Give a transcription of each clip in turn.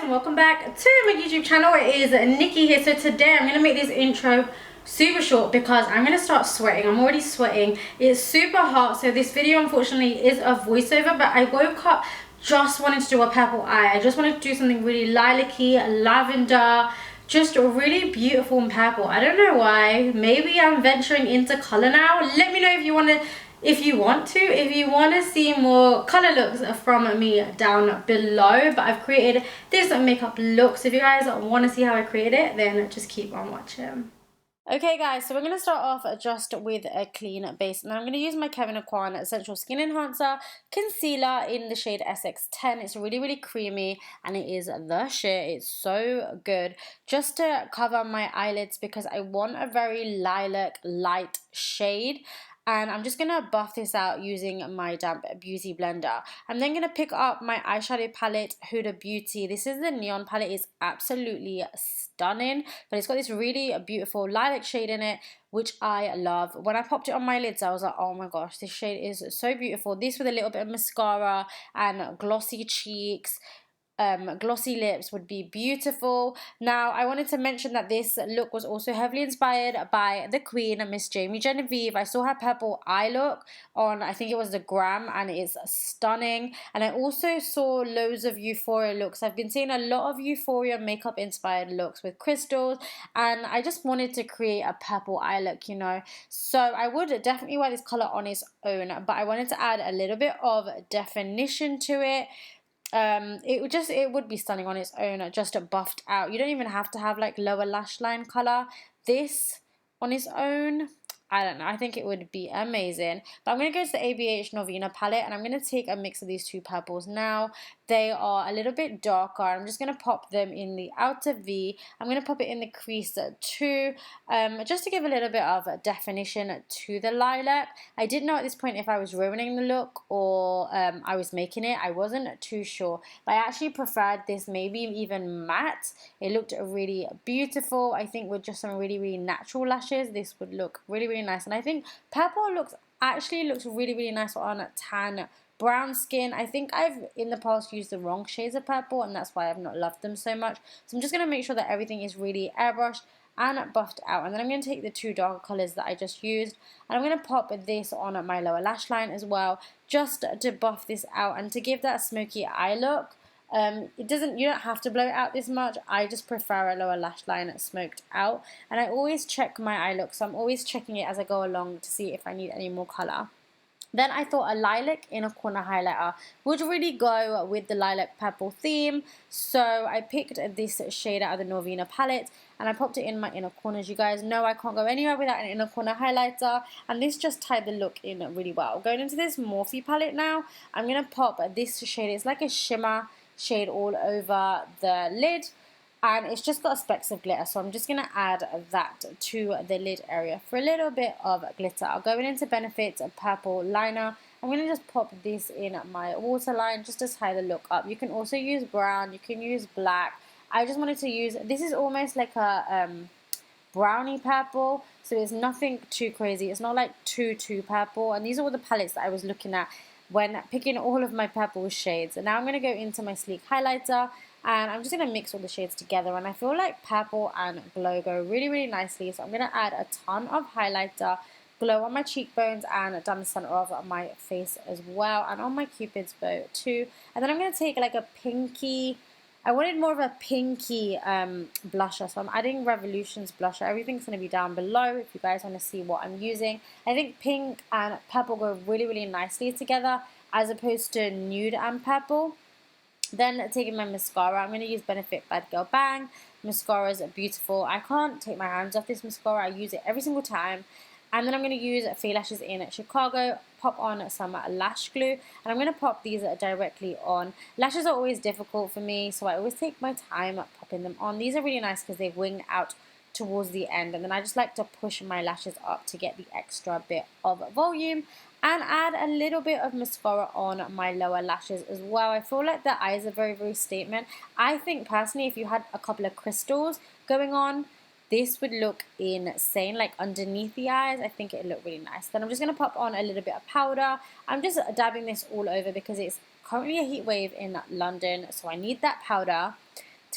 and welcome back to my YouTube channel. It is Nikki here. So today I'm going to make this intro super short because I'm going to start sweating. I'm already sweating. It's super hot, so this video unfortunately is a voiceover, but I woke up just wanting to do a purple eye. I just wanted to do something really lilac-y, lavender, just really beautiful and purple. I don't know why. Maybe I'm venturing into color now. Let me know if you want to see more color looks from me down below. But I've created this makeup look, so if you guys want to see how I created it, then just keep on watching. Okay guys, so we're going to start off just with a clean base, and I'm going to use my Kevyn Sensual Skin Enhancer Concealer in the shade SX10. It's really creamy and it is the shit. It's so good. Just to cover my eyelids because I want a very lilac light shade. And I'm just going to buff this out using my damp beauty blender. I'm then going to pick up my eyeshadow palette, Huda Beauty. This is the neon palette. It's absolutely stunning, but it's got this really beautiful lilac shade in it, which I love. When I popped it on my lids, I was like, oh my gosh, this shade is so beautiful. This with a little bit of mascara and glossy cheeks. Glossy lips would be beautiful. Now, I wanted to mention that this look was also heavily inspired by the Queen, Miss Jamie Genevieve. I saw her purple eye look on, I think it was the gram, and it's stunning. And I also saw loads of Euphoria looks. I've been seeing a lot of Euphoria makeup inspired looks with crystals, and I just wanted to create a purple eye look, you know. So I would definitely wear this color on its own, but I wanted to add a little bit of definition to it. It would be stunning on its own, just buffed out. You don't even have to have like lower lash line color. This on its own, I don't know, I think it would be amazing. But I'm going to go to the ABH Norvina palette, and I'm going to take a mix of these two purples now. They are a little bit darker. I'm just going to pop them in the outer V. I'm going to pop it in the crease too, just to give a little bit of definition to the lilac. I didn't know at this point if I was ruining the look or I was making it. I wasn't too sure, but I actually preferred this maybe even matte. It looked really beautiful. I think with just some really natural lashes, this would look really nice. And I think purple looks really nice on tan brown skin. I think I've in the past used the wrong shades of purple, and that's why I've not loved them so much. So I'm just going to make sure that everything is really airbrushed and buffed out. And then I'm going to take the two darker colors that I just used, and I'm going to pop this on my lower lash line as well, just to buff this out and to give that smoky eye look. You don't have to blow it out this much. I just prefer a lower lash line smoked out, and I always check my eye look, so I'm always checking it as I go along to see if I need any more color. Then I thought a lilac inner corner highlighter would really go with the lilac purple theme. So I picked this shade out of the Norvina palette and I popped it in my inner corners. You guys know I can't go anywhere without an inner corner highlighter, and this just tied the look in really well. Going into this Morphe palette now, I'm going to pop this shade. It's like a shimmer shade all over the lid, and it's just got specks of glitter, so I'm just going to add that to the lid area for a little bit of glitter. I'll go into Benefit's purple liner. I'm going to just pop this in my waterline just to tie the look up. You can also use brown, you can use black. I just wanted to use, this is almost like a brownie purple, so it's nothing too crazy. It's not like too purple, and these are all the palettes that I was looking at when picking all of my purple shades. And now I'm going to go into my sleek highlighter, and I'm just going to mix all the shades together, and I feel like purple and glow go really nicely. So I'm going to add a ton of highlighter, glow on my cheekbones and down the center of my face as well, and on my cupid's bow too. And then I'm going to take like a pinky, I wanted more of a pinky blusher, so I'm adding Revolution's blusher. Everything's going to be down below if you guys want to see what I'm using. I think pink and purple go really nicely together as opposed to nude and purple. Then taking my mascara, I'm going to use Benefit Bad Girl Bang. Mascara is beautiful. I can't take my hands off this mascara. I use it every single time. And then I'm going to use Faye Lashes in Chicago, pop on some lash glue, and I'm going to pop these directly on. Lashes are always difficult for me, so I always take my time popping them on. These are really nice because they wing out towards the end, and then I just like to push my lashes up to get the extra bit of volume, and add a little bit of mascara on my lower lashes as well. I feel like the eyes are very statement. I think personally if you had a couple of crystals going on, this would look insane, like underneath the eyes. I think it would look really nice. Then I'm just going to pop on a little bit of powder. I'm just dabbing this all over because it's currently a heat wave in London, so I need that powder.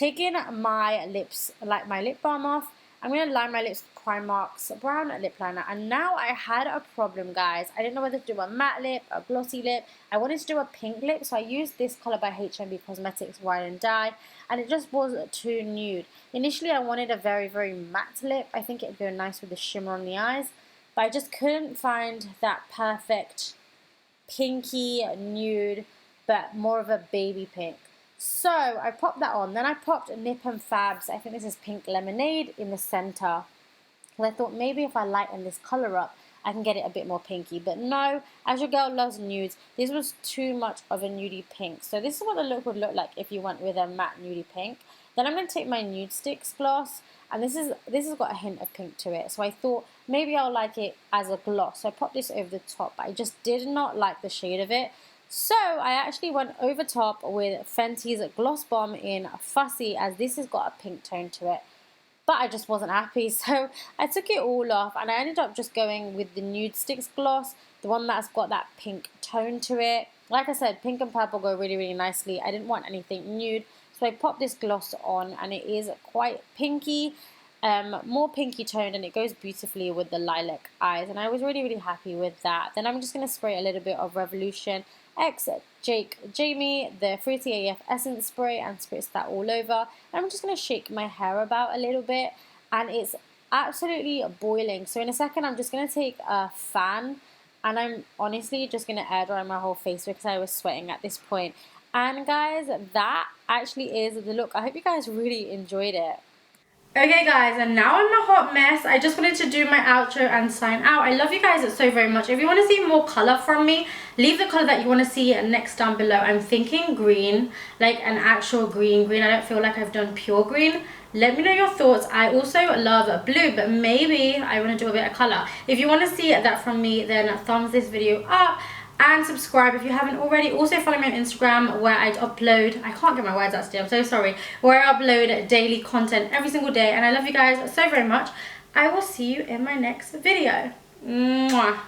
taking my lips, like my lip balm off. I'm going to line my lips with Primark's brown lip liner. And now I had a problem, guys. I didn't know whether to do a matte lip, a glossy lip. I wanted to do a pink lip, so I used this colour by HMB Cosmetics, Wine and Dye. And it just was too nude. Initially, I wanted a very, very matte lip. I think it would go nice with the shimmer on the eyes. But I just couldn't find that perfect pinky nude, but more of a baby pink. So I popped that on. Then I popped Nip and Fab's, I think this is Pink Lemonade, in the center. And I thought maybe if I lighten this color up, I can get it a bit more pinky. But no, as your girl loves nudes, this was too much of a nudie pink. So this is what the look would look like if you went with a matte nudie pink. Then I'm going to take my NudeStix gloss, and this has got a hint of pink to it. So I thought maybe I'll like it as a gloss. So I popped this over the top, but I just did not like the shade of it. So I actually went over top with Fenty's Gloss Bomb in Fussy, as this has got a pink tone to it. But I just wasn't happy, so I took it all off, and I ended up just going with the NudeStix gloss, the one that's got that pink tone to it. Like I said, pink and purple go really, really nicely. I didn't want anything nude, so I popped this gloss on, and it is quite pinky, more pinky toned, and it goes beautifully with the lilac eyes, and I was really, really happy with that. Then I'm just going to spray a little bit of Revolution X Jamie, the Fruity AF Essence Spray, and spritz that all over. And I'm just going to shake my hair about a little bit, and it's absolutely boiling. So in a second, I'm just going to take a fan, and I'm honestly just going to air dry my whole face because I was sweating at this point. And guys, that actually is the look. I hope you guys really enjoyed it. Okay guys, and now I'm a hot mess. I just wanted to do my outro and sign out. I love you guys so very much. If you want to see more colour from me, leave the colour that you want to see next down below. I'm thinking green, like an actual green. I don't feel like I've done pure green. Let me know your thoughts. I also love blue, but maybe I want to do a bit of colour. If you want to see that from me, then thumbs this video up. And subscribe if you haven't already. Also follow me on Instagram, where I upload, I can't get my words out today, I'm so sorry, where I upload daily content every single day. And I love you guys so very much. I will see you in my next video. Mwah.